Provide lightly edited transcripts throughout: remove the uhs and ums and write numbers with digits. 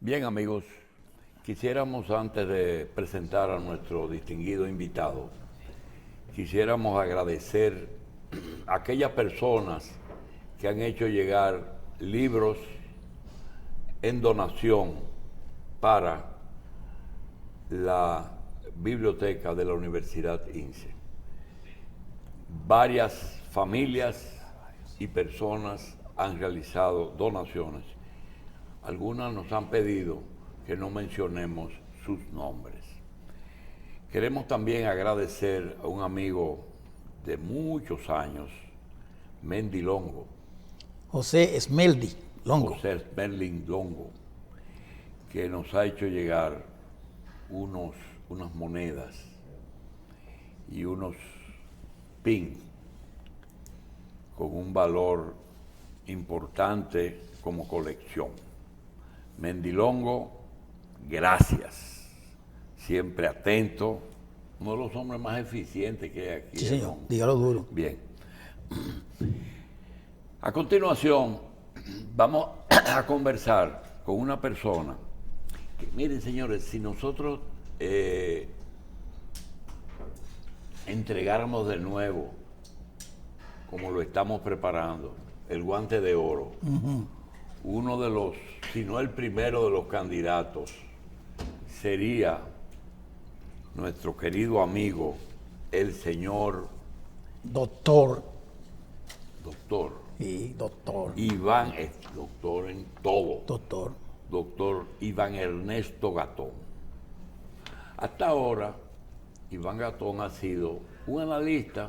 Bien, amigos, quisiéramos antes de presentar a nuestro distinguido invitado, quisiéramos agradecer a aquellas personas que han hecho llegar libros en donación para la biblioteca de la Universidad INSE. Varias familias y personas han realizado donaciones. Algunas nos han pedido que no mencionemos sus nombres. Queremos también agradecer a un amigo de muchos años, Mendy Longo. José Esmeldi Longo. José Esmeldi Longo, que nos ha hecho llegar unas monedas y unos pin con un valor importante como colección. Mendy Longo, gracias. Siempre atento. Uno de los hombres más eficientes que hay aquí. Sí, señor. Dígalo duro. Bien. A continuación, vamos a conversar con una persona que, miren, señores, si nosotros entregáramos de nuevo, como lo estamos preparando, el guante de oro, uno de los, si no el primero de los candidatos, sería nuestro querido amigo, el señor Doctor. Doctor Doctor. Iván, es doctor en todo. Doctor Iván Ernesto Gatón. Hasta ahora, Iván Gatón ha sido un analista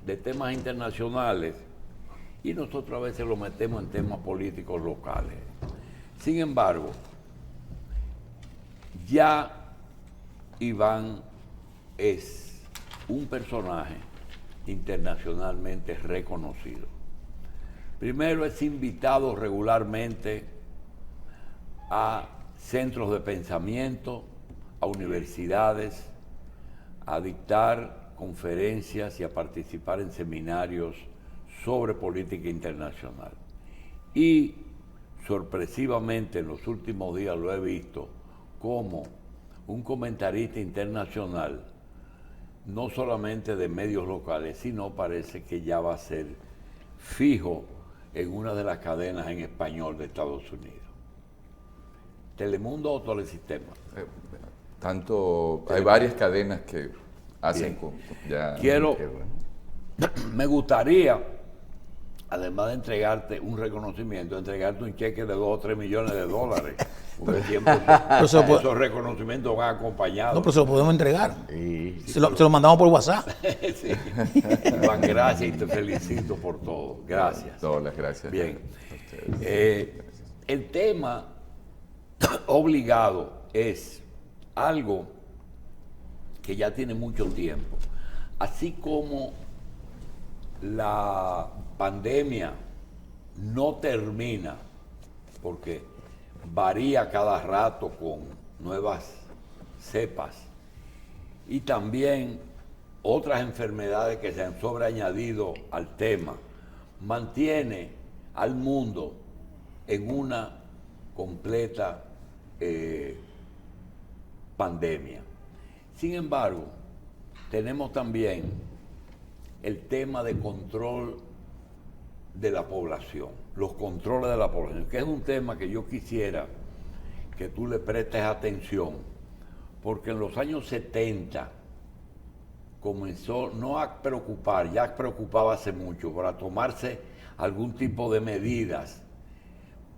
de temas internacionales y nosotros a veces lo metemos en temas políticos locales. Sin embargo, ya Iván es un personaje internacionalmente reconocido. Primero, es invitado regularmente a centros de pensamiento, a universidades, a dictar conferencias y a participar en seminarios sobre política internacional. Y sorpresivamente en los últimos días lo he visto como un comentarista internacional, no solamente de medios locales, sino parece que ya va a ser fijo en una de las cadenas en español de Estados Unidos. ¿Telemundo o Telesistema? Hay varias cadenas que hacen ya... Me gustaría, además de entregarte un reconocimiento, entregarte un cheque de 2 o 3 millones de dólares. Porque siempre esos reconocimientos van acompañados. No, pero se lo podemos entregar. Sí, se lo mandamos por WhatsApp. Sí. Iván, gracias y te felicito por todo. Gracias. Todas gracias. Bien. El tema obligado es algo que ya tiene mucho tiempo. Así como la pandemia no termina, porque varía cada rato con nuevas cepas, y también otras enfermedades que se han sobreañadido al tema, mantiene al mundo en una completa pandemia. Sin embargo, tenemos también el tema de control de la población, los controles de la población, que es un tema que yo quisiera que tú le prestes atención, porque en los años 70 comenzó no a preocupar, ya preocupaba hace mucho, para tomarse algún tipo de medidas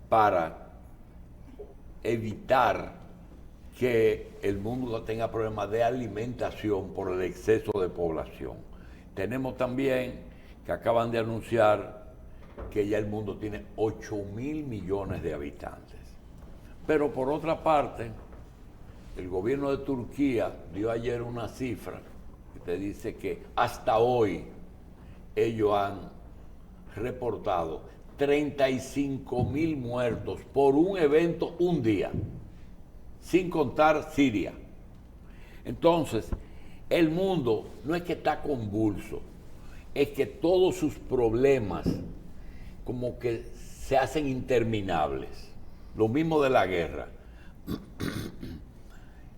para evitar que el mundo tenga problemas de alimentación por el exceso de población. Tenemos también que acaban de anunciar que ya el mundo tiene 8.000 millones de habitantes. Pero por otra parte, el gobierno de Turquía dio ayer una cifra que te dice que hasta hoy ellos han reportado 35.000 muertos por un evento un día, sin contar Siria. Entonces, el mundo no es que está convulso, es que todos sus problemas como que se hacen interminables. Lo mismo de la guerra.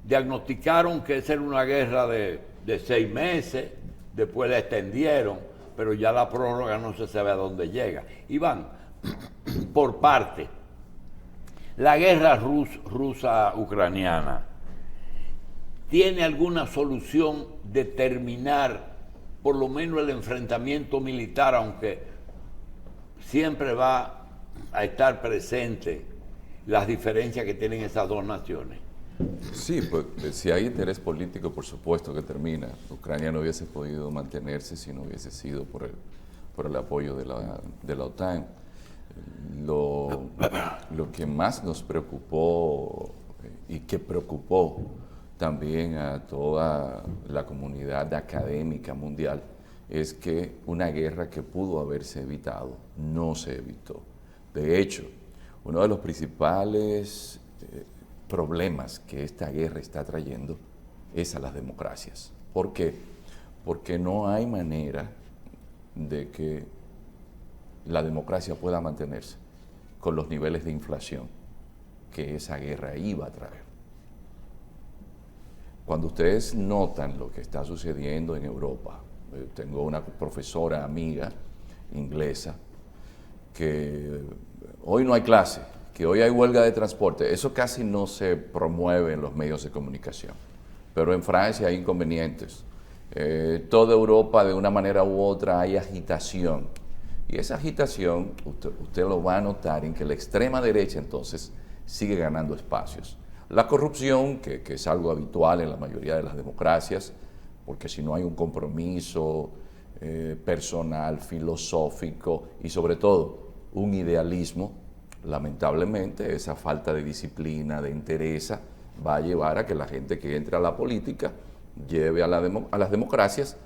diagnosticaron que esa era una guerra de 6 meses, después la extendieron, pero ya la prórroga no se sabe a dónde llega. Y van por parte. La guerra rusa-ucraniana tiene alguna solución de terminar por lo menos el enfrentamiento militar, aunque siempre va a estar presente las diferencias que tienen esas dos naciones. Sí, pues si hay interés político, por supuesto que termina. Ucrania no hubiese podido mantenerse si no hubiese sido por el apoyo de la OTAN. Lo que más nos preocupó y que preocupó también a toda la comunidad académica mundial es que una guerra que pudo haberse evitado no se evitó. De hecho, uno de los principales problemas que esta guerra está trayendo es a las democracias. ¿Por qué? Porque no hay manera de que la democracia pueda mantenerse con los niveles de inflación que esa guerra iba a traer. Cuando ustedes notan lo que está sucediendo en Europa, tengo una profesora amiga inglesa que hoy no hay clase, que hoy hay huelga de transporte. Eso casi no se promueve en los medios de comunicación, pero en Francia hay inconvenientes. Toda Europa, de una manera u otra, hay agitación. Y esa agitación, usted lo va a notar en que la extrema derecha entonces sigue ganando espacios. La corrupción, que es algo habitual en la mayoría de las democracias, porque si no hay un compromiso personal, filosófico y sobre todo un idealismo, lamentablemente esa falta de disciplina, de interés, va a llevar a que la gente que entre a la política lleve a las democracias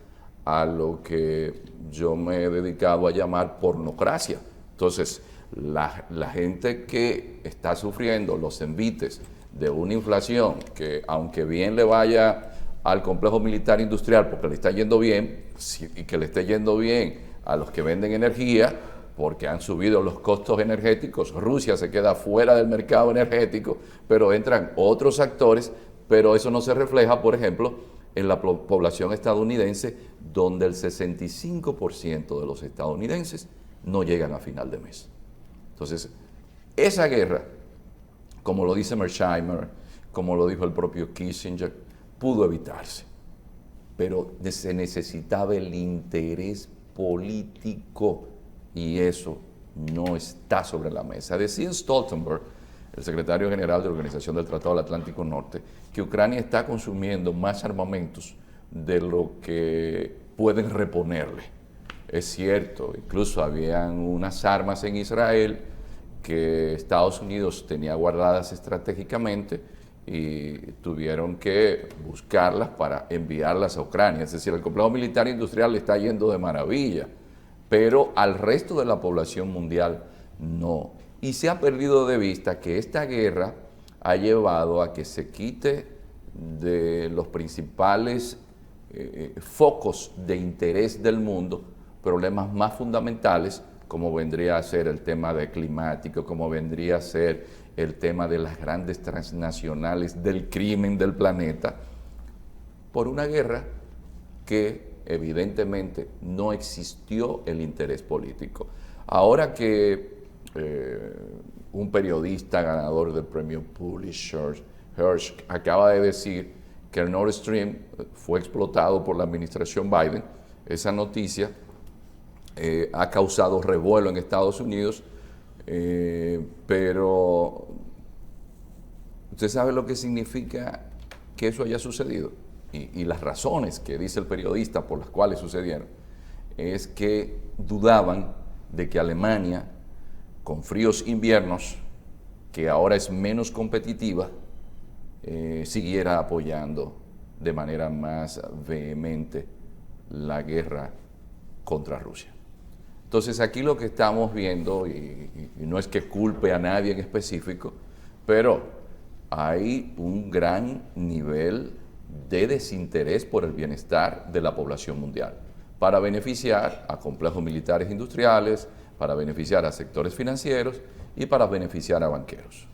a lo que yo me he dedicado a llamar pornocracia. Entonces, la gente que está sufriendo los envites de una inflación que, aunque bien le vaya al complejo militar industrial porque le está yendo bien, y que le esté yendo bien a los que venden energía, porque han subido los costos energéticos, Rusia se queda fuera del mercado energético, pero entran otros actores, pero eso no se refleja, por ejemplo, en la población estadounidense, donde el 65% de los estadounidenses no llegan a final de mes. Entonces, esa guerra, como lo dice Mearsheimer, como lo dijo el propio Kissinger, pudo evitarse, pero se necesitaba el interés político y eso no está sobre la mesa. Decía Stoltenberg, el secretario general de la Organización del Tratado del Atlántico Norte, que Ucrania está consumiendo más armamentos de lo que pueden reponerle. Es cierto, incluso habían unas armas en Israel que Estados Unidos tenía guardadas estratégicamente y tuvieron que buscarlas para enviarlas a Ucrania. Es decir, el complejo militar industrial le está yendo de maravilla, pero al resto de la población mundial no. Y se ha perdido de vista que esta guerra ha llevado a que se quite de los principales focos de interés del mundo problemas más fundamentales, como vendría a ser el tema de climático, como vendría a ser el tema de las grandes transnacionales del crimen del planeta, por una guerra que evidentemente no existió el interés político. Ahora que un periodista ganador del premio Pulitzer, Hersh, acaba de decir que el Nord Stream fue explotado por la administración Biden, esa noticia ha causado revuelo en Estados Unidos, pero ¿usted sabe lo que significa que eso haya sucedido? Y las razones que dice el periodista por las cuales sucedieron es que dudaban de que Alemania, con fríos inviernos, que ahora es menos competitiva, siguiera apoyando de manera más vehemente la guerra contra Rusia. Entonces aquí lo que estamos viendo, y no es que culpe a nadie en específico, pero hay un gran nivel de desinterés por el bienestar de la población mundial, para beneficiar a complejos militares industriales, para beneficiar a sectores financieros y para beneficiar a banqueros.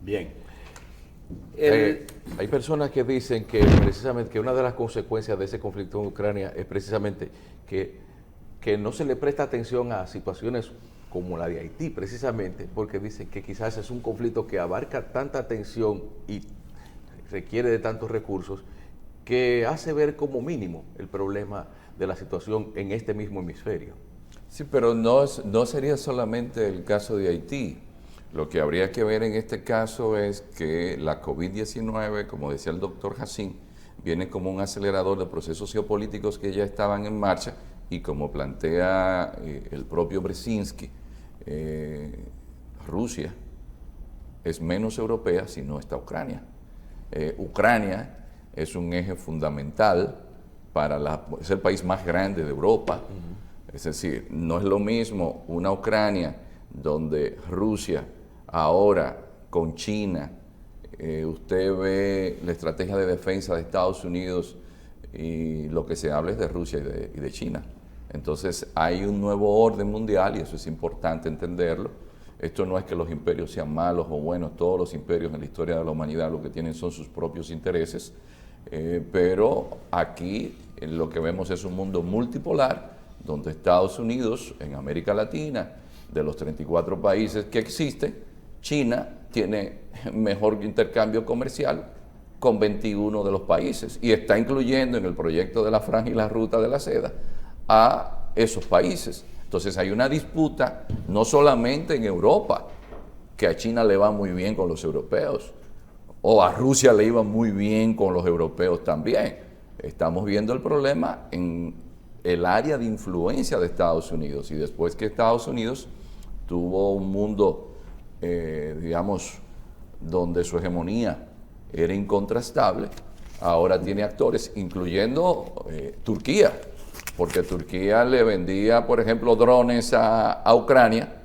Bien. Hay personas que dicen que precisamente que una de las consecuencias de ese conflicto en Ucrania es precisamente que no se le presta atención a situaciones como la de Haití, precisamente porque dicen que quizás es un conflicto que abarca tanta atención y requiere de tantos recursos que hace ver como mínimo el problema de la situación en este mismo hemisferio. Sí, pero no sería solamente el caso de Haití. Lo que habría que ver en este caso es que la COVID-19, como decía el doctor Hassin, viene como un acelerador de procesos geopolíticos que ya estaban en marcha y como plantea el propio Brzezinski, Rusia es menos europea si no está Ucrania. Ucrania es un eje fundamental es el país más grande de Europa. Es decir, no es lo mismo una Ucrania donde Rusia ahora con China, usted ve la estrategia de defensa de Estados Unidos y lo que se habla es de Rusia y de China. Entonces hay un nuevo orden mundial y eso es importante entenderlo. Esto no es que los imperios sean malos o buenos, todos los imperios en la historia de la humanidad lo que tienen son sus propios intereses, pero aquí lo que vemos es un mundo multipolar donde Estados Unidos, en América Latina, de los 34 países que existen, China tiene mejor intercambio comercial con 21 de los países y está incluyendo en el proyecto de la Franja y la Ruta de la Seda a esos países. Entonces hay una disputa no solamente en Europa, que a China le va muy bien con los europeos, o a Rusia le iba muy bien con los europeos también. Estamos viendo el problema en el área de influencia de Estados Unidos y después que Estados Unidos tuvo un mundo, digamos, donde su hegemonía era incontrastable, ahora tiene actores, incluyendo Turquía, porque Turquía le vendía, por ejemplo, drones a Ucrania,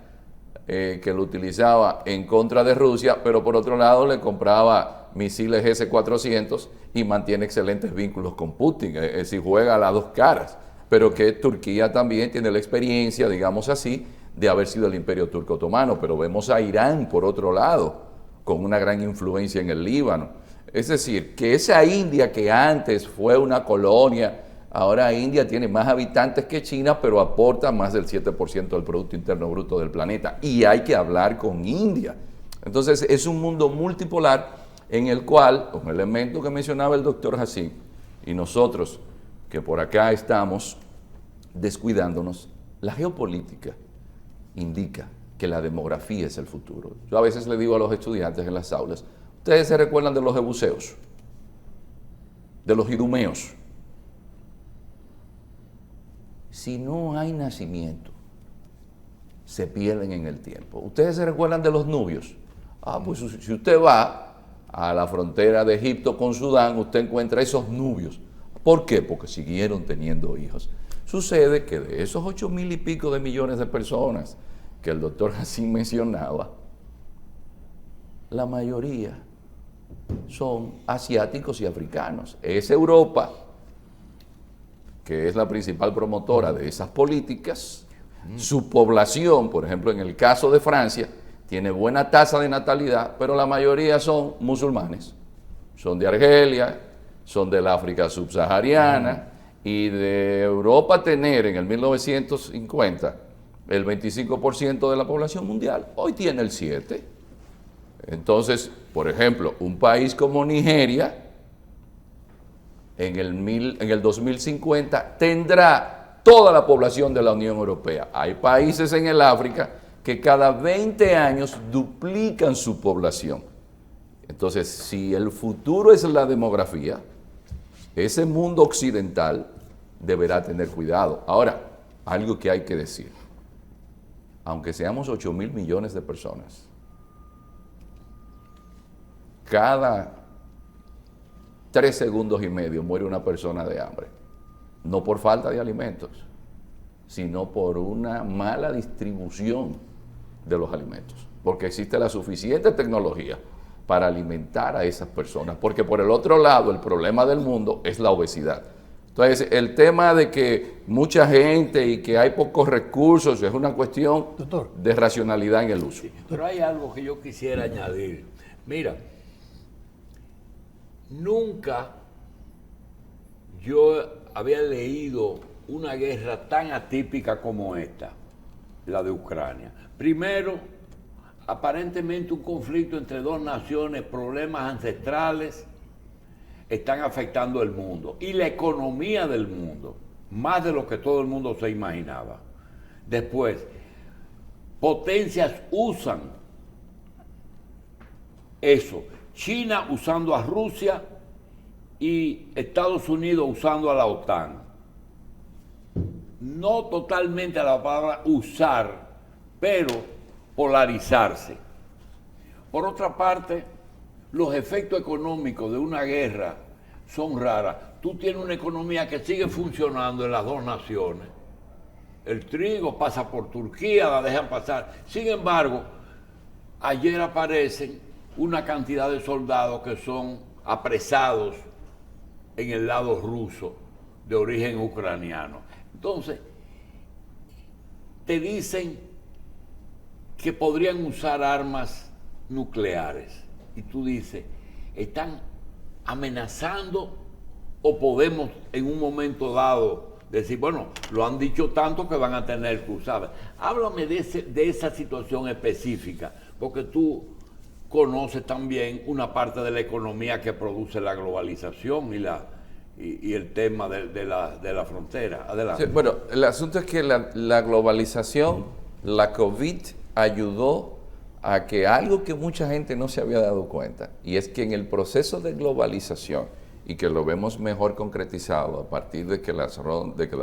que lo utilizaba en contra de Rusia, pero por otro lado le compraba misiles S-400 y mantiene excelentes vínculos con Putin, es decir, juega a las dos caras, pero que Turquía también tiene la experiencia, digamos así, de haber sido el Imperio Turco Otomano, pero vemos a Irán por otro lado, con una gran influencia en el Líbano. Es decir, que esa India que antes fue una colonia, ahora India tiene más habitantes que China, pero aporta más del 7% del Producto Interno Bruto del planeta. Y hay que hablar con India. Entonces, es un mundo multipolar en el cual, un elemento que mencionaba el doctor Hassin, y nosotros que por acá estamos descuidándonos, la geopolítica indica que la demografía es el futuro. Yo a veces le digo a los estudiantes en las aulas, ustedes se recuerdan de los jebuseos, de los idumeos. Si no hay nacimiento, se pierden en el tiempo. ¿Ustedes se recuerdan de los nubios? Pues si usted va a la frontera de Egipto con Sudán, usted encuentra esos nubios. ¿Por qué? Porque siguieron teniendo hijos. Sucede que de esos 8,000 y pico de millones de personas que el doctor Hassin mencionaba, la mayoría son asiáticos y africanos. Es Europa, que es la principal promotora de esas políticas. Su población, por ejemplo, en el caso de Francia, tiene buena tasa de natalidad, pero la mayoría son musulmanes. Son de Argelia, son del África subsahariana, y de Europa tener en el 1950 el 25% de la población mundial, hoy tiene el 7%. Entonces, por ejemplo, un país como Nigeria, en el 2050 tendrá toda la población de la Unión Europea. Hay países en el África que cada 20 años duplican su población. Entonces, si el futuro es la demografía, ese mundo occidental deberá tener cuidado. Ahora, algo que hay que decir, aunque seamos 8,000 millones de personas, cada 3 segundos y medio muere una persona de hambre, no por falta de alimentos, sino por una mala distribución de los alimentos, porque existe la suficiente tecnología para alimentar a esas personas, porque por el otro lado el problema del mundo es la obesidad. Entonces, el tema de que mucha gente y que hay pocos recursos es una cuestión Doctor, de racionalidad en el uso. Pero hay algo que yo quisiera añadir. Mira, nunca yo había leído una guerra tan atípica como esta, la de Ucrania. Primero, aparentemente un conflicto entre dos naciones, problemas ancestrales, están afectando el mundo y la economía del mundo, más de lo que todo el mundo se imaginaba. Después, potencias usan eso, China usando a Rusia y Estados Unidos usando a la OTAN. No totalmente a la palabra usar, pero polarizarse. Por otra parte, los efectos económicos de una guerra son raros. Tú tienes una economía que sigue funcionando en las dos naciones. El trigo pasa por Turquía, la dejan pasar. Sin embargo, ayer aparecen una cantidad de soldados que son apresados en el lado ruso de origen ucraniano. Entonces, te dicen que podrían usar armas nucleares. Y tú dices, ¿están amenazando o podemos en un momento dado decir, bueno, lo han dicho tanto que van a tener que usar? Háblame de esa situación específica, porque tú conoces también una parte de la economía que produce la globalización y el tema de la frontera. Adelante. Sí, bueno, el asunto es que la globalización, la COVID, ayudó a que algo que mucha gente no se había dado cuenta, y es que en el proceso de globalización, y que lo vemos mejor concretizado a partir de que la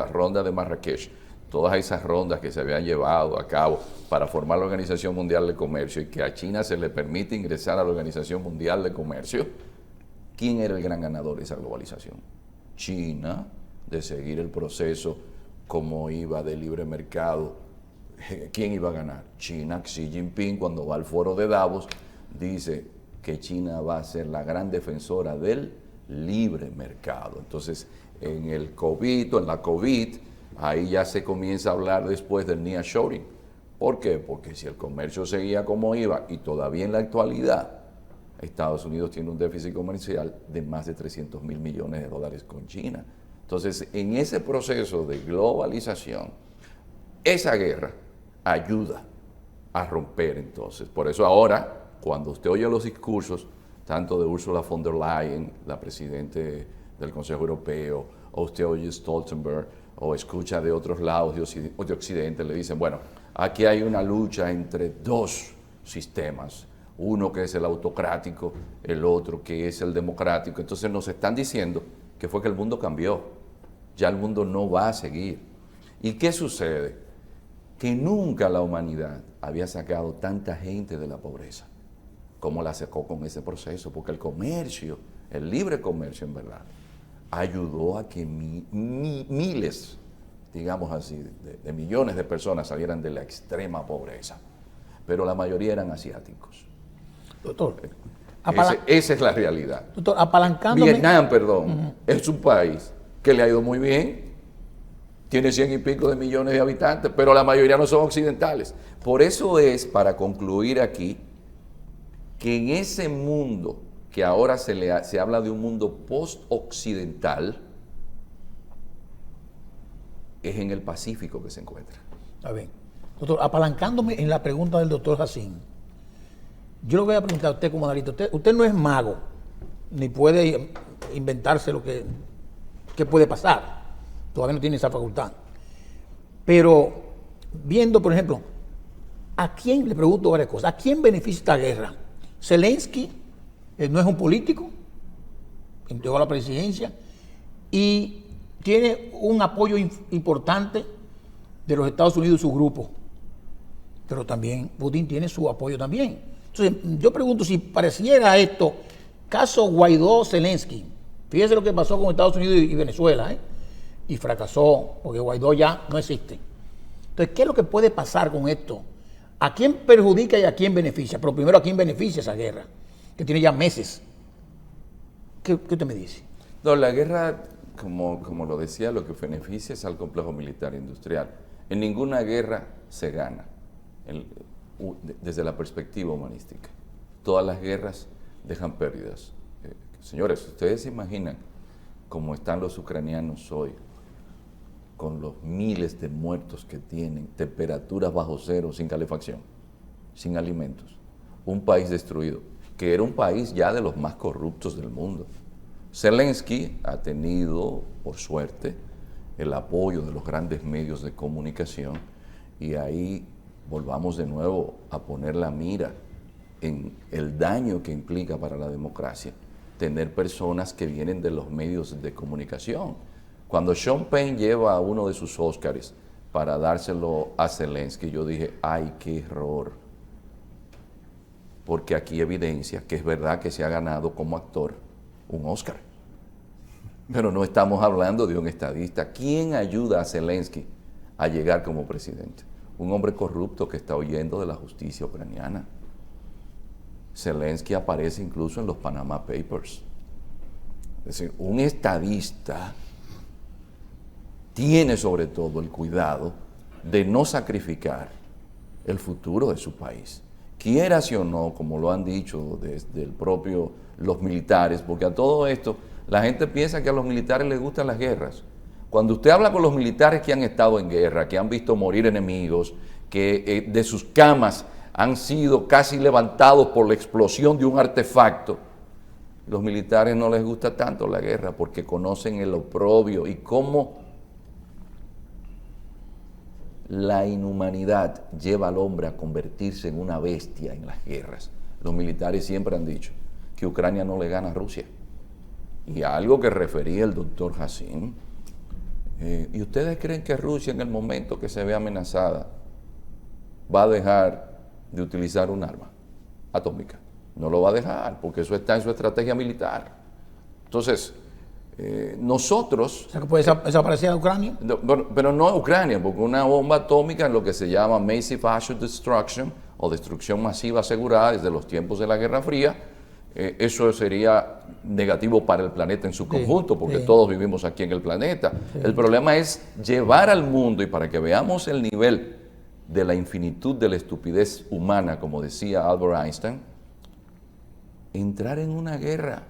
ronda de Marrakech, todas esas rondas que se habían llevado a cabo para formar la Organización Mundial de Comercio y que a China se le permite ingresar a la Organización Mundial de Comercio, ¿quién era el gran ganador de esa globalización? China, de seguir el proceso como iba de libre mercado. ¿Quién iba a ganar? China. Xi Jinping, cuando va al foro de Davos, dice que China va a ser la gran defensora del libre mercado. Entonces, en el COVID o en la COVID, ahí ya se comienza a hablar después del nearshoring. ¿Por qué? Porque si el comercio seguía como iba, y todavía en la actualidad, Estados Unidos tiene un déficit comercial de más de 300 mil millones de dólares con China. Entonces, en ese proceso de globalización, esa guerra ayuda a romper entonces. Por eso ahora, cuando usted oye los discursos, tanto de Ursula von der Leyen, la presidente del Consejo Europeo, o usted oye Stoltenberg, o escucha de otros lados de Occidente, le dicen, bueno, aquí hay una lucha entre dos sistemas, uno que es el autocrático, el otro que es el democrático. Entonces nos están diciendo que fue que el mundo cambió, ya el mundo no va a seguir. ¿Y qué sucede? Que nunca la humanidad había sacado tanta gente de la pobreza como la sacó con ese proceso, porque el comercio, el libre comercio en verdad, ayudó a que miles, digamos así, de millones de personas salieran de la extrema pobreza, pero la mayoría eran asiáticos. Doctor, esa es la realidad. doctor, apalancándome. Vietnam, perdón, es un país que le ha ido muy bien, tiene 100 y pico de millones de habitantes, pero la mayoría no son occidentales. Por eso es, para concluir aquí, que en ese mundo, que ahora se habla de un mundo post-occidental, es en el Pacífico que se encuentra. Está bien. Doctor, apalancándome en la pregunta del doctor Jacín, yo le voy a preguntar a usted como analista. Usted no es mago, ni puede inventarse lo que puede pasar. Todavía no tiene esa facultad. Pero, viendo, por ejemplo, ¿a quién, le pregunto varias cosas, ¿a quién beneficia esta guerra? Zelensky no es un político, entregó la presidencia y tiene un apoyo importante de los Estados Unidos y su grupo. Pero también Putin tiene su apoyo también. Entonces, yo pregunto si pareciera esto, caso Guaidó-Zelensky, fíjese lo que pasó con Estados Unidos y Venezuela, y fracasó, porque Guaidó ya no existe. Entonces, ¿qué es lo que puede pasar con esto? ¿A quién perjudica y a quién beneficia? Pero primero, ¿a quién beneficia esa guerra? Que tiene ya meses. ¿Qué usted me dice? No, la guerra, como lo decía, lo que beneficia es al complejo militar industrial. En ninguna guerra se gana, desde la perspectiva humanística. todas las guerras dejan pérdidas. Señores, ustedes se imaginan cómo están los ucranianos hoy, con los miles de muertos que tienen, temperaturas bajo cero, sin calefacción, sin alimentos. Un país destruido, que era un país ya de los más corruptos del mundo. Zelensky ha tenido, por suerte, el apoyo de los grandes medios de comunicación, y ahí volvamos de nuevo a poner la mira en el daño que implica para la democracia tener personas que vienen de los medios de comunicación. Cuando Sean Penn lleva uno de sus Óscares para dárselo a Zelensky, yo dije, ¡ay, qué error! Porque aquí evidencia que es verdad que se ha ganado como actor un Óscar. Pero no estamos hablando de un estadista. ¿Quién ayuda a Zelensky a llegar como presidente? Un hombre corrupto que está huyendo de la justicia ucraniana. Zelensky aparece incluso en los Panama Papers. Es decir, un estadista tiene sobre todo el cuidado de no sacrificar el futuro de su país. Quiera sí o no, como lo han dicho desde el propio los militares, porque a todo esto la gente piensa que a los militares les gustan las guerras. Cuando usted habla con los militares que han estado en guerra, que han visto morir enemigos, que de sus camas han sido casi levantados por la explosión de un artefacto, los militares no les gusta tanto la guerra porque conocen el oprobio y cómo la inhumanidad lleva al hombre a convertirse en una bestia en las guerras. Los militares siempre han dicho que Ucrania no le gana a Rusia. Y algo que refería el doctor Hassim, ¿y ustedes creen que Rusia en el momento que se ve amenazada va a dejar de utilizar un arma atómica? No lo va a dejar, porque eso está en su estrategia militar. Entonces, nosotros... O sea, que puede desaparecer a Ucrania. Pero no a Ucrania, porque una bomba atómica es lo que se llama Massive Assured Destruction, o destrucción masiva asegurada desde los tiempos de la Guerra Fría. Eso sería negativo para el planeta en su conjunto, porque todos vivimos aquí en el planeta. El problema es llevar al mundo, y para que veamos el nivel de la infinitud de la estupidez humana, como decía Albert Einstein, entrar en una guerra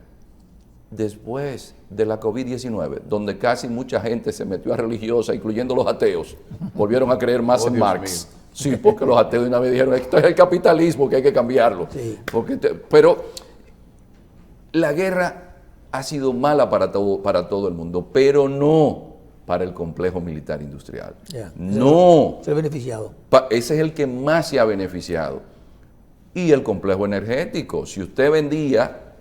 después de la COVID-19, donde casi mucha gente se metió a religiosa, incluyendo los ateos, volvieron a creer más en Marx. Mío. Sí, porque los ateos una vez dijeron, esto es el capitalismo, que hay que cambiarlo. Sí. Pero la guerra ha sido mala para todo el mundo, pero no para el complejo militar industrial. No. Se ha beneficiado. Ese es el que más se ha beneficiado. Y el complejo energético. Si usted vendía,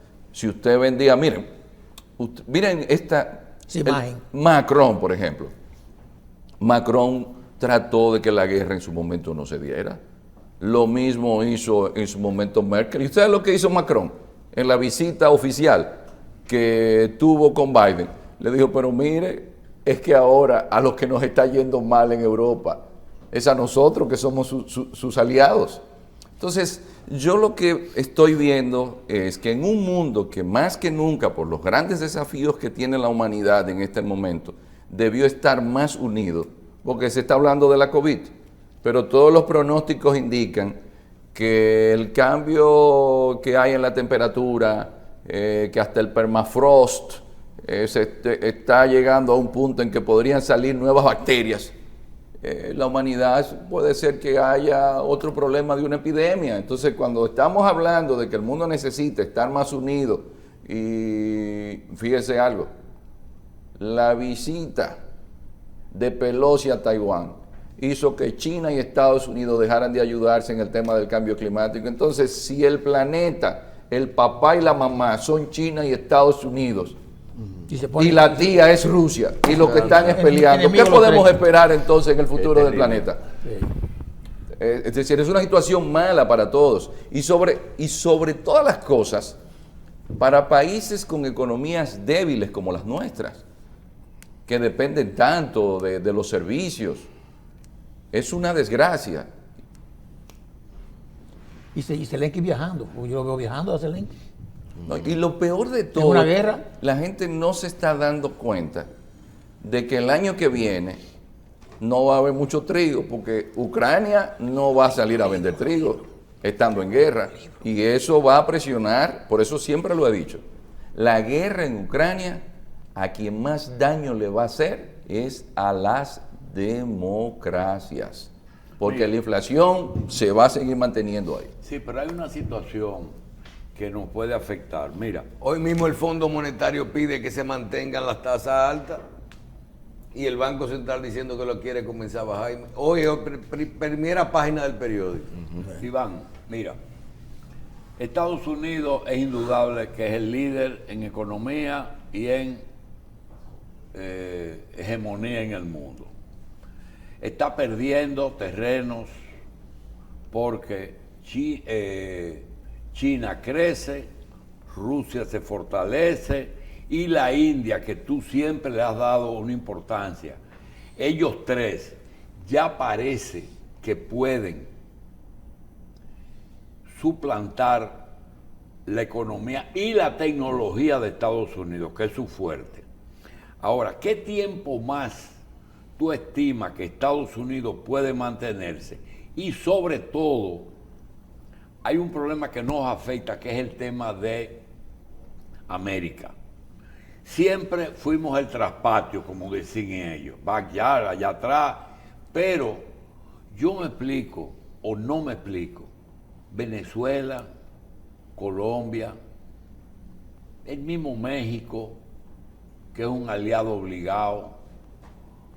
miren esta imagen. Macron, por ejemplo. Macron trató de que la guerra en su momento no se diera. Lo mismo hizo en su momento Merkel. ¿Y ustedes lo que hizo Macron? En la visita oficial que tuvo con Biden, le dijo, pero mire, es que ahora a los que nos está yendo mal en Europa es a nosotros que somos sus aliados. Entonces, yo lo que estoy viendo es que en un mundo que más que nunca, por los grandes desafíos que tiene la humanidad en este momento, debió estar más unido, porque se está hablando de la COVID, pero todos los pronósticos indican que el cambio que hay en la temperatura, que hasta el permafrost está llegando a un punto en que podrían salir nuevas bacterias. La humanidad puede ser que haya otro problema de una epidemia. Entonces, cuando estamos hablando de que el mundo necesita estar más unido, y fíjese algo, la visita de Pelosi a Taiwán hizo que China y Estados Unidos dejaran de ayudarse en el tema del cambio climático. Entonces, si el planeta, el papá y la mamá son China y Estados Unidos, y la tía es Rusia, y lo que están es peleando, ¿qué podemos esperar entonces en el futuro del planeta? Es decir, es una situación mala para todos, y sobre todas las cosas, para países con economías débiles como las nuestras, que dependen tanto de los servicios, es una desgracia. Y Zelensky viajando, yo lo veo viajando a Zelensky. No, y lo peor de todo, una guerra, la gente no se está dando cuenta de que el año que viene no va a haber mucho trigo, porque Ucrania no va a salir a vender trigo. estando en guerra. Y eso va a presionar, por eso siempre lo he dicho, la guerra en Ucrania a quien más daño le va a hacer es a las democracias, porque la inflación se va a seguir manteniendo ahí. Sí, pero hay una situación que nos puede afectar. Mira, Hoy mismo el Fondo Monetario pide que se mantengan las tasas altas y el Banco Central diciendo que lo quiere comenzar a bajar. Hoy es primera página del periódico. Iván, mira, Estados Unidos es indudable que es el líder en economía y en hegemonía en el mundo. Está perdiendo terrenos porque China crece, Rusia se fortalece y la India, que tú siempre le has dado una importancia. Ellos tres ya parece que pueden suplantar la economía y la tecnología de Estados Unidos, que es su fuerte. Ahora, ¿qué tiempo más tú estimas que Estados Unidos puede mantenerse? Y sobre todo, hay un problema que nos afecta, que es el tema de América. Siempre fuimos el traspatio, como decían ellos, backyard, allá atrás, pero yo me explico, o no me explico, Venezuela, Colombia, el mismo México, que es un aliado obligado,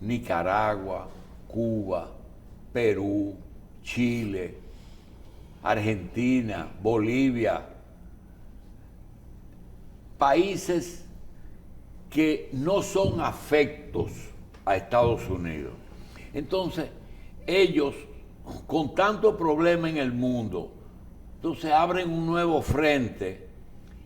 Nicaragua, Cuba, Perú, Chile, Argentina, Bolivia, países que no son afectos a Estados Unidos. Entonces, ellos, con tanto problema en el mundo, entonces abren un nuevo frente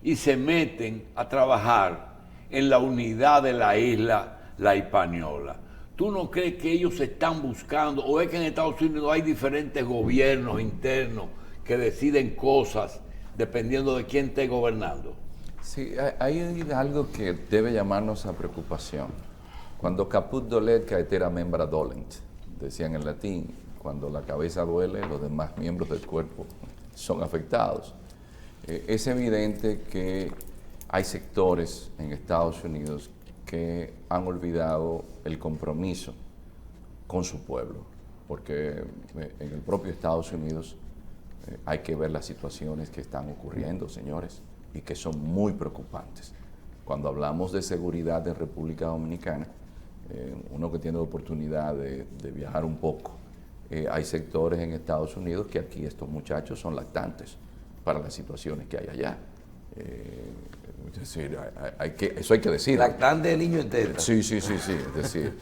y se meten a trabajar en la unidad de la isla La Hispaniola. ¿Tú no crees que ellos se están buscando, o es que en Estados Unidos hay diferentes gobiernos internos que deciden cosas dependiendo de quién esté gobernando? Sí, hay algo que debe llamarnos a preocupación. Cuando caput dolet, caetera membra dolent, decían en latín, cuando la cabeza duele, los demás miembros del cuerpo son afectados. Es evidente que hay sectores en Estados Unidos que han olvidado el compromiso con su pueblo, porque en el propio Estados Unidos hay que ver las situaciones que están ocurriendo, señores, y que son muy preocupantes. Cuando hablamos de seguridad en República Dominicana, uno que tiene la oportunidad de viajar un poco, hay sectores en Estados Unidos que aquí estos muchachos son lactantes para las situaciones que hay allá. Es decir, eso hay que decirlo. Lactante de niño en teta. Sí. Es decir,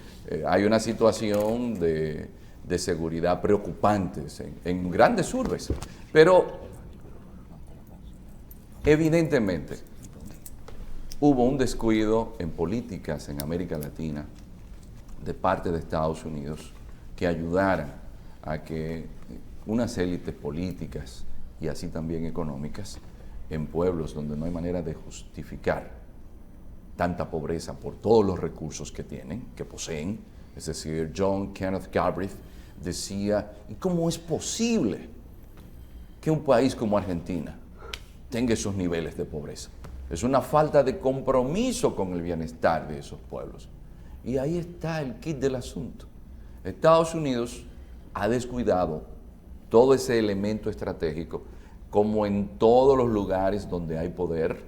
hay una situación de seguridad preocupantes en grandes urbes. Pero, evidentemente, hubo un descuido en políticas en América Latina de parte de Estados Unidos que ayudaran a que unas élites políticas y así también económicas en pueblos donde no hay manera de justificar tanta pobreza por todos los recursos que tienen, que poseen. Es decir, John Kenneth Galbraith decía, ¿y cómo es posible que un país como Argentina tenga esos niveles de pobreza? Es una falta de compromiso con el bienestar de esos pueblos. Y ahí está el kit del asunto. Estados Unidos ha descuidado todo ese elemento estratégico, como en todos los lugares donde hay poder,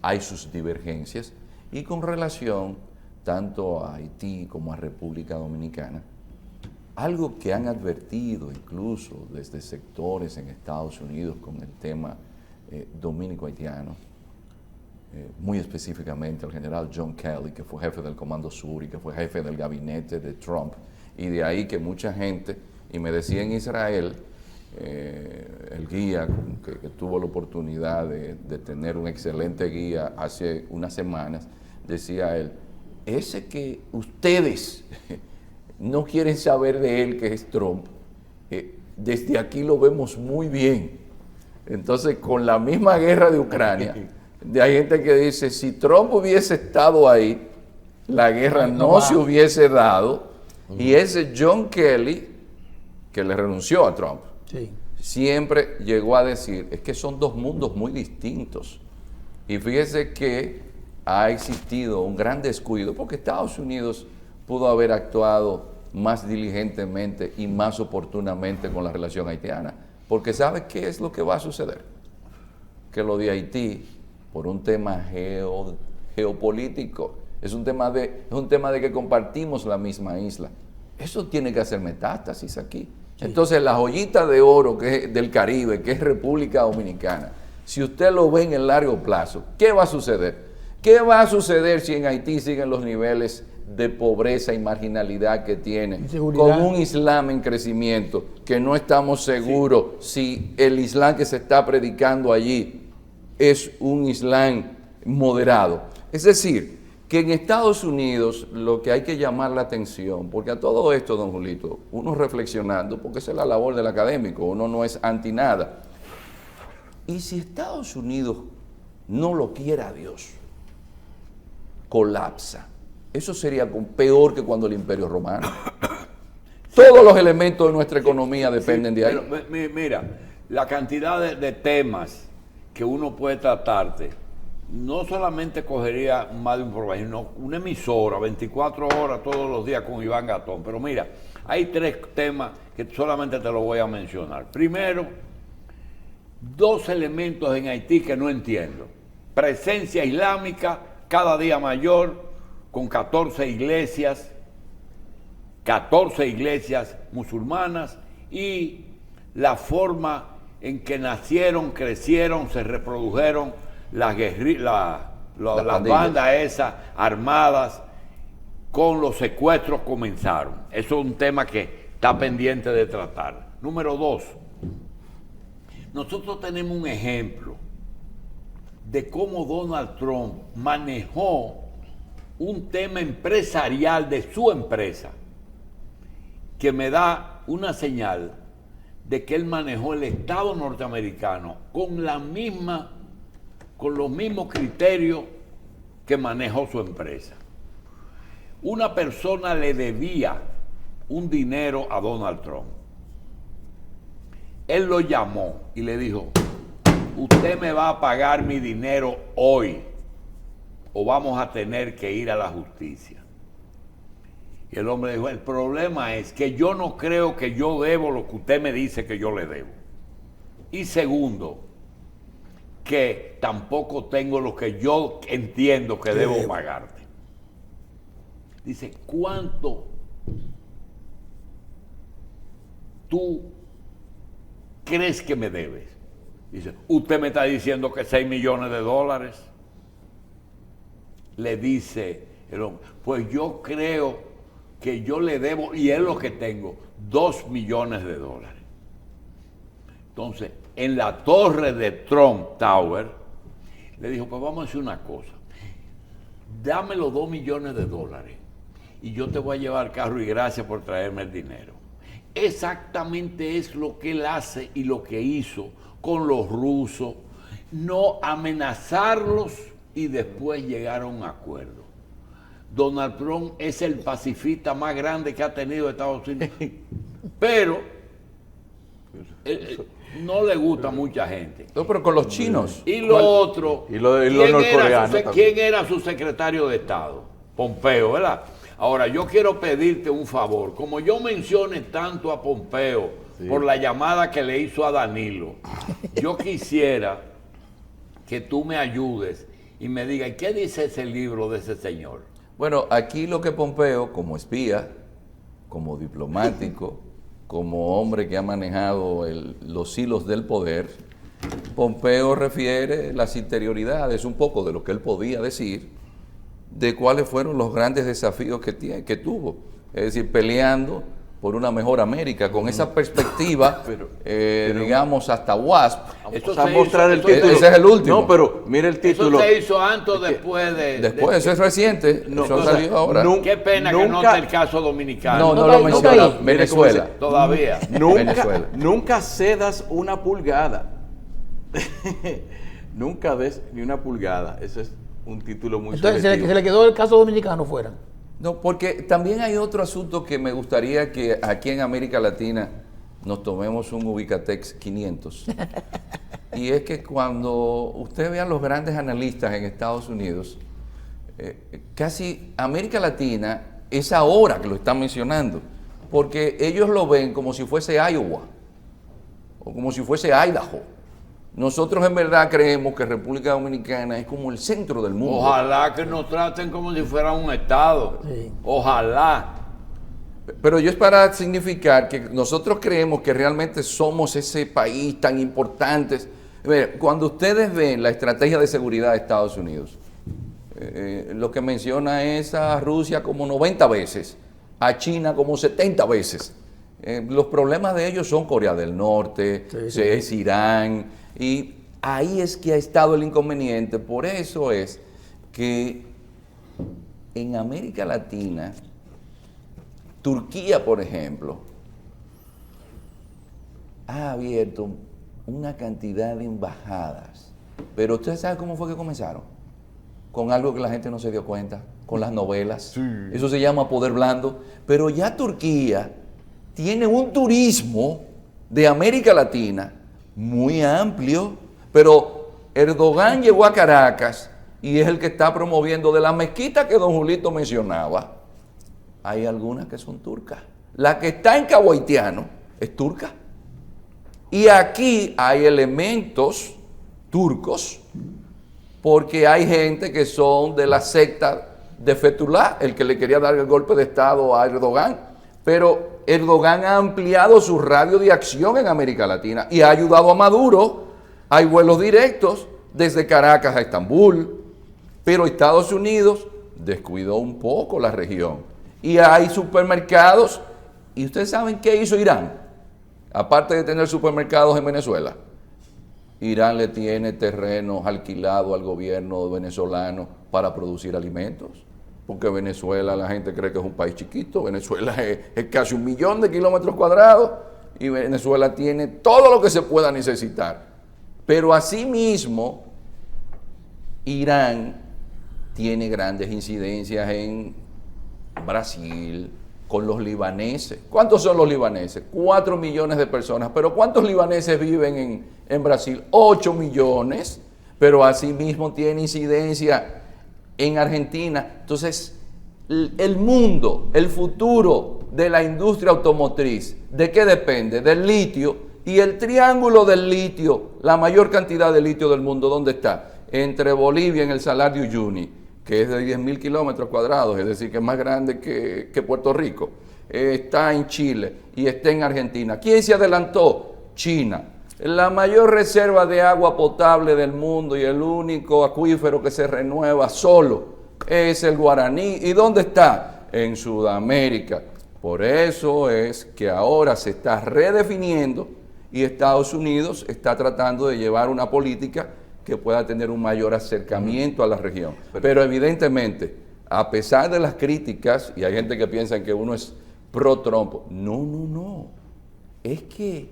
hay sus divergencias, y con relación tanto a Haití como a República Dominicana, algo que han advertido incluso desde sectores en Estados Unidos con el tema dominico-haitiano, muy específicamente el general John Kelly, que fue jefe del Comando Sur y que fue jefe del gabinete de Trump, y de ahí que mucha gente, y me decía en Israel, el guía que tuvo la oportunidad de tener un excelente guía hace unas semanas, decía él, ese que ustedes no quieren saber de él, que es Trump, desde aquí lo vemos muy bien. Entonces, con la misma guerra de Ucrania, hay gente que dice, si Trump hubiese estado ahí, la guerra no se hubiese dado, y ese John Kelly, que le renunció a Trump, Sí. siempre llegó a decir, es que son dos mundos muy distintos. Y fíjese que ha existido un gran descuido, porque Estados Unidos pudo haber actuado más diligentemente y más oportunamente con la relación haitiana, porque ¿sabe qué es lo que va a suceder? Que lo de Haití, por un tema geopolítico, es un tema de que compartimos la misma isla. Eso tiene que hacer metástasis aquí. Sí. Entonces, la joyita de oro que es del Caribe, que es República Dominicana, si usted lo ve en el largo plazo, ¿qué va a suceder? ¿Qué va a suceder si en Haití siguen los niveles de pobreza y marginalidad que tiene, con un Islam en crecimiento, que no estamos seguros si el Islam que se está predicando allí es un Islam moderado? Es decir, que en Estados Unidos lo que hay que llamar la atención, porque a todo esto, don Julito, uno reflexionando, porque esa es la labor del académico, uno no es anti nada. Y si Estados Unidos no lo quiere a Dios, colapsa. Eso sería peor que cuando el Imperio Romano. Todos los elementos de nuestra economía dependen de ahí. Pero, mira, la cantidad de temas que uno puede tratarte, no solamente cogería más de información, sino una emisora, 24 horas todos los días con Iván Gatón. Pero mira, hay 3 temas que solamente te los voy a mencionar. Primero, 2 elementos en Haití que no entiendo. Presencia islámica cada día mayor, con 14 iglesias musulmanas, y la forma en que nacieron, crecieron, se reprodujeron las bandas esas armadas, con los secuestros comenzaron. Eso es un tema que está pendiente de tratar. Número 2, nosotros tenemos un ejemplo de cómo Donald Trump manejó un tema empresarial de su empresa, que me da una señal de que él manejó el Estado norteamericano con los mismos criterios que manejó su empresa. Una persona le debía un dinero a Donald Trump. Él lo llamó y le dijo: usted me va a pagar mi dinero hoy, o vamos a tener que ir a la justicia. Y el hombre dijo: el problema es que yo no creo que yo debo lo que usted me dice que yo le debo. Y segundo, que tampoco tengo lo que yo entiendo que debo pagarte. Dice: ¿cuánto tú crees que me debes? Dice: usted me está diciendo que $6 millones. Le dice el hombre: pues yo creo que yo le debo, y es lo que tengo, $2 millones. Entonces, en la torre de Trump Tower, le dijo: pues vamos a hacer una cosa, dame los $2 millones y yo te voy a llevar el carro, y gracias por traerme el dinero. Exactamente es lo que él hace y lo que hizo con los rusos, no amenazarlos y después llegar a un acuerdo. Donald Trump es el pacifista más grande que ha tenido Estados Unidos, pero no le gusta a mucha gente. No, pero con los chinos. Y lo otro, y los norcoreanos. ¿Quién era su secretario de Estado? Pompeo, ¿verdad? Ahora, yo quiero pedirte un favor. Como yo mencione tanto a Pompeo por la llamada que le hizo a Danilo, yo quisiera que tú me ayudes y me digas: ¿qué dice ese libro de ese señor? Bueno, aquí lo que Pompeo, como espía, como diplomático, como hombre que ha manejado los hilos del poder, Pompeo refiere las interioridades, un poco de lo que él podía decir, de cuáles fueron los grandes desafíos que tuvo. Es decir, peleando por una mejor América, con esa perspectiva, digamos, hasta WASP. Vamos a mostrar el título. Ese es el último. No, pero mire el título. ¿Eso se hizo antes o después de...? Después, eso es reciente, eso salió ahora. Qué pena que no está el caso dominicano. No lo menciona. Venezuela. Todavía. Nunca cedas una pulgada. Nunca des ni una pulgada. Ese es un título muy Entonces, subjetivo. se le quedó el caso dominicano fuera. No, porque también hay otro asunto que me gustaría que aquí en América Latina nos tomemos un Ubicatex 500. Y es que cuando usted ve a los grandes analistas en Estados Unidos, casi América Latina es ahora que lo están mencionando, porque ellos lo ven como si fuese Iowa o como si fuese Idaho. Nosotros en verdad creemos que República Dominicana es como el centro del mundo. Ojalá que nos traten como si fuera un estado. Sí. Ojalá. Pero yo es para significar que nosotros creemos que realmente somos ese país tan importante. Mire, cuando ustedes ven la estrategia de seguridad de Estados Unidos, lo que menciona es a Rusia como 90 veces, a China como 70 veces. Los problemas de ellos son Corea del Norte, es Irán, y ahí es que ha estado el inconveniente. Por eso es que en América Latina, Turquía, por ejemplo, ha abierto una cantidad de embajadas. Pero ustedes saben cómo fue que comenzaron. Con algo que la gente no se dio cuenta, con las novelas. Sí. Eso se llama poder blando. Pero ya Turquía tiene un turismo de América Latina muy amplio. Pero Erdogan llegó a Caracas y es el que está promoviendo de la mezquita que don Julito mencionaba. Hay algunas que son turcas. La que está en Cabo Haitiano es turca. Y aquí hay elementos turcos porque hay gente que son de la secta de Fethullah, el que le quería dar el golpe de Estado a Erdogan. Pero Erdogan ha ampliado su radio de acción en América Latina y ha ayudado a Maduro. Hay vuelos directos desde Caracas a Estambul, pero Estados Unidos descuidó un poco la región. Y hay supermercados, y ustedes saben qué hizo Irán, aparte de tener supermercados en Venezuela. Irán le tiene terrenos alquilados al gobierno venezolano para producir alimentos, porque Venezuela, la gente cree que es un país chiquito. Venezuela es casi 1 millón de kilómetros cuadrados y Venezuela tiene todo lo que se pueda necesitar. Pero asimismo, Irán tiene grandes incidencias en Brasil, con los libaneses. ¿Cuántos son los libaneses? 4 millones de personas. ¿Pero cuántos libaneses viven en Brasil? 8 millones. Pero asimismo tiene incidencia en Argentina. Entonces, el mundo, el futuro de la industria automotriz, ¿de qué depende? Del litio. Y el triángulo del litio, la mayor cantidad de litio del mundo, ¿dónde está? Entre Bolivia, en el Salar de Uyuni, que es de 10.000 kilómetros cuadrados, es decir, que es más grande que Puerto Rico. Está en Chile y está en Argentina. ¿Quién se adelantó? China. La mayor reserva de agua potable del mundo y el único acuífero que se renueva solo es el Guaraní. ¿Y dónde está? En Sudamérica. Por eso es que ahora se está redefiniendo y Estados Unidos está tratando de llevar una política que pueda tener un mayor acercamiento a la región. Pero evidentemente, a pesar de las críticas, y hay gente que piensa que uno es pro-Trump, no. Es que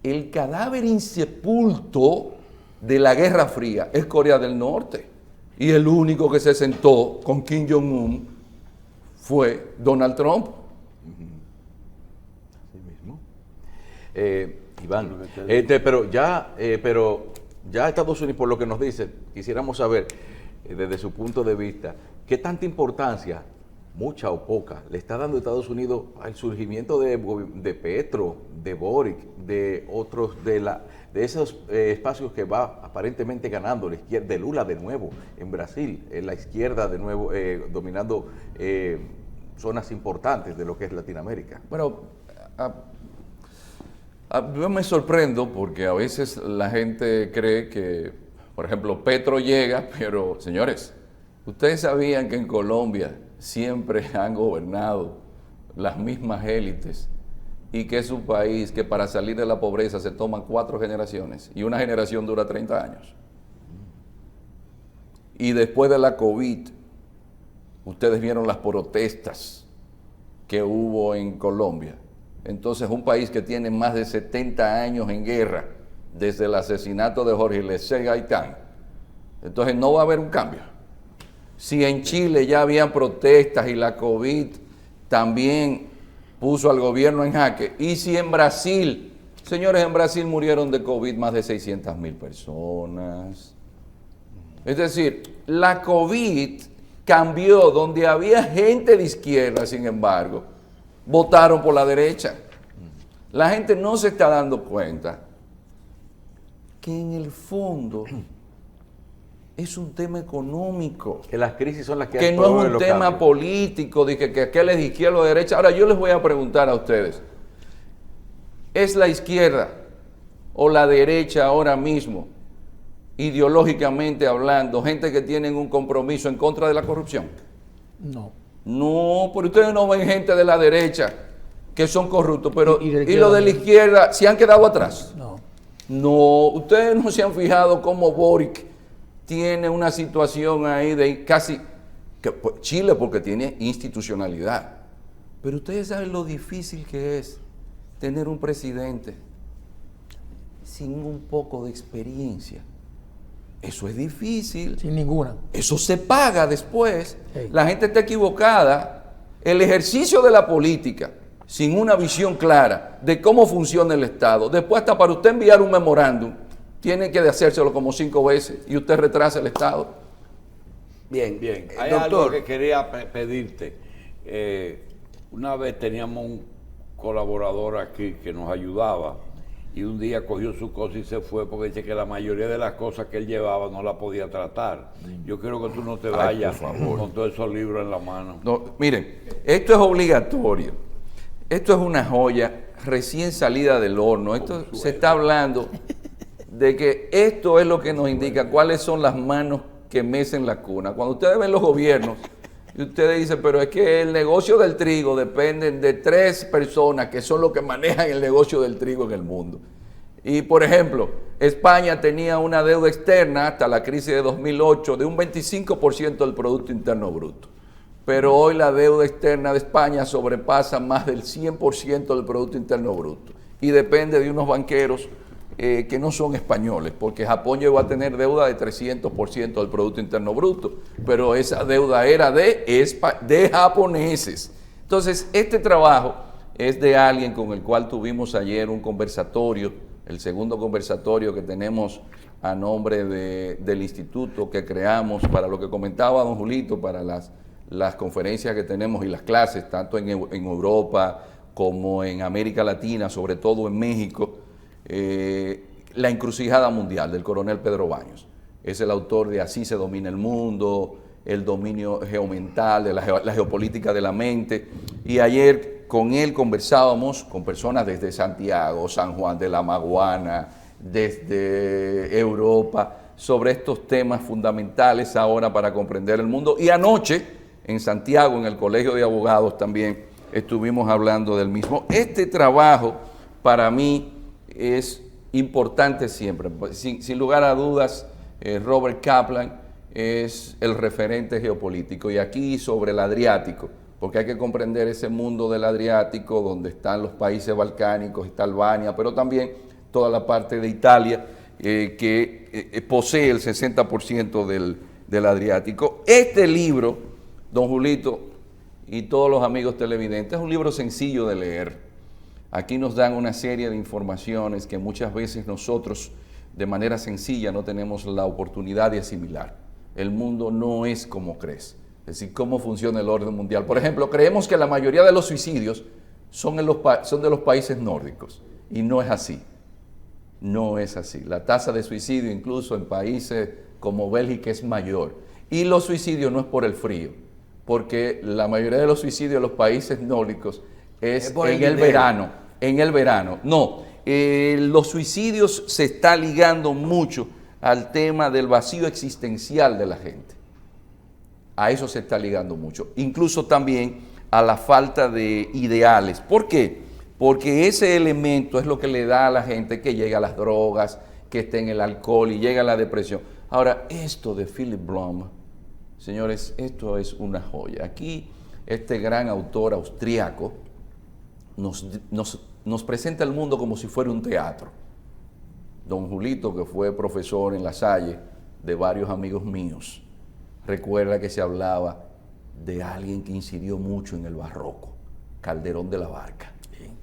el cadáver insepulto de la Guerra Fría es Corea del Norte. Y el único que se sentó con Kim Jong-un fue Donald Trump. Así mismo. Iván, pero ya Estados Unidos, por lo que nos dice, quisiéramos saber, desde su punto de vista, ¿qué tanta importancia, mucha o poca, le está dando Estados Unidos al surgimiento de Petro, de Boric, de otros, de esos espacios que va aparentemente ganando la izquierda, de Lula de nuevo en Brasil, la izquierda de nuevo dominando zonas importantes de lo que es Latinoamérica? Bueno, yo me sorprendo porque a veces la gente cree que, por ejemplo, Petro llega, pero señores, ustedes sabían que en Colombia siempre han gobernado las mismas élites y que es un país que para salir de la pobreza se toman 4 generaciones y una generación dura 30 años. Y después de la COVID, ustedes vieron las protestas que hubo en Colombia. Entonces, un país que tiene más de 70 años en guerra, desde el asesinato de Jorge Eliezer Gaitán, entonces no va a haber un cambio. Si en Chile ya habían protestas y la COVID también puso al gobierno en jaque. Y si en Brasil, señores, en Brasil murieron de COVID más de 600,000 personas. Es decir, la COVID cambió donde había gente de izquierda, sin embargo, votaron por la derecha. La gente no se está dando cuenta que en el fondo es un tema económico, Que las crisis son las que que no es un tema político, de que aquel es de izquierda o de derecha. Ahora yo les voy a preguntar a ustedes, ¿es la izquierda o la derecha ahora mismo, ideológicamente hablando, gente que tienen un compromiso en contra de la corrupción? No. No, pero ustedes no ven gente de la derecha que son corruptos, pero Y de la ¿y izquierda los de la también? izquierda se han quedado atrás? No. No, ustedes no se han fijado cómo Boric tiene una situación ahí de casi, pues, Chile porque tiene institucionalidad, pero ustedes saben lo difícil que es tener un presidente sin un poco de experiencia. Eso es difícil. Sin ninguna. Eso se paga después. Sí. La gente está equivocada. El ejercicio de la política, sin una visión clara de cómo funciona el Estado, después hasta para usted enviar un memorándum, tiene que hacérselo como 5 veces y usted retrasa el Estado. Bien, Bien, hay doctor. algo que quería pedirte. Una vez teníamos un colaborador aquí que nos ayudaba y un día cogió su cosa y se fue porque dice que la mayoría de las cosas que él llevaba no la podía tratar. Yo quiero que tú no te vayas por favor. con todos esos libros en la mano. No, miren, esto es obligatorio. Esto es una joya recién salida del horno. Esto se está hablando de que esto es lo que nos indica cuáles son las manos que mecen la cuna. Cuando ustedes ven los gobiernos, y ustedes dicen, pero es que el negocio del trigo depende de 3 personas que son los que manejan el negocio del trigo en el mundo. Y por ejemplo, España tenía una deuda externa hasta la crisis de 2008 de un 25% del Producto Interno Bruto. Pero hoy la deuda externa de España sobrepasa más del 100% del Producto Interno Bruto. Y depende de unos banqueros que no son españoles, porque Japón llegó a tener deuda de 300% del Producto Interno Bruto, pero esa deuda era de japoneses. Entonces, este trabajo es de alguien con el cual tuvimos ayer un conversatorio, el segundo conversatorio que tenemos a nombre del instituto que creamos para lo que comentaba don Julito, para las conferencias que tenemos y las clases, tanto en Europa como en América Latina, sobre todo en México. La encrucijada mundial del coronel Pedro Baños. Es el autor de Así se domina el mundo, el dominio geomental, de la geopolítica de la mente. Y ayer con él conversábamos con personas desde Santiago, San Juan de la Maguana, desde Europa, sobre estos temas fundamentales ahora para comprender el mundo. Y anoche en Santiago, en el Colegio de Abogados también, estuvimos hablando del mismo. Este trabajo para mí es importante siempre. Sin lugar a dudas, Robert Kaplan es el referente geopolítico. Y aquí sobre el Adriático, porque hay que comprender ese mundo del Adriático, donde están los países balcánicos, está Albania, pero también toda la parte de Italia, que posee el 60% del Adriático. Este libro, don Julito y todos los amigos televidentes, es un libro sencillo de leer. Aquí nos dan una serie de informaciones que muchas veces nosotros de manera sencilla no tenemos la oportunidad de asimilar. El mundo no es como crees, es decir, cómo funciona el orden mundial. Por ejemplo, creemos que la mayoría de los suicidios son de los países nórdicos y no es así. No es así. La tasa de suicidio incluso en países como Bélgica es mayor. Y los suicidios no es por el frío, porque la mayoría de los suicidios en los países nórdicos es en el verano. En el verano. No, los suicidios se está ligando mucho al tema del vacío existencial de la gente. A eso se está ligando mucho. Incluso también a la falta de ideales. ¿Por qué? Porque ese elemento es lo que le da a la gente que llega a las drogas, que esté en el alcohol y llega a la depresión. Ahora, esto de Philip Blum, señores, esto es una joya. Aquí este gran autor austriaco nos presenta el mundo como si fuera un teatro. Don Julito, que fue profesor en La Salle de varios amigos míos, recuerda que se hablaba de alguien que incidió mucho en el barroco, Calderón de la Barca.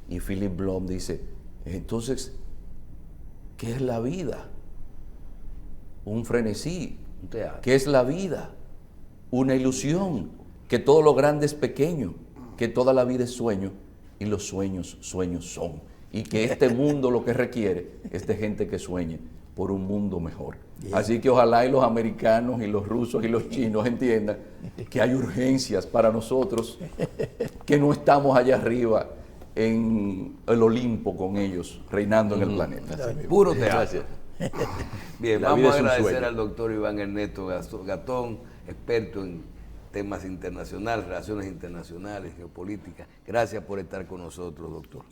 Y Philip Blom dice, entonces, ¿qué es la vida? Un frenesí. Un teatro. ¿Qué es la vida? Una ilusión. Que todo lo grande es pequeño, que toda la vida es sueño y los sueños, sueños son. Y que este mundo lo que requiere es de gente que sueñe por un mundo mejor. Así que ojalá y los americanos y los rusos y los chinos entiendan que hay urgencias para nosotros, que no estamos allá arriba en el Olimpo con ellos, reinando en el planeta. Puro teatro. Gracias. Bien, La vamos vida a es un agradecer sueño. al doctor Iván Ernesto Gatón, experto en temas internacionales, relaciones internacionales, geopolítica. Gracias por estar con nosotros, doctor.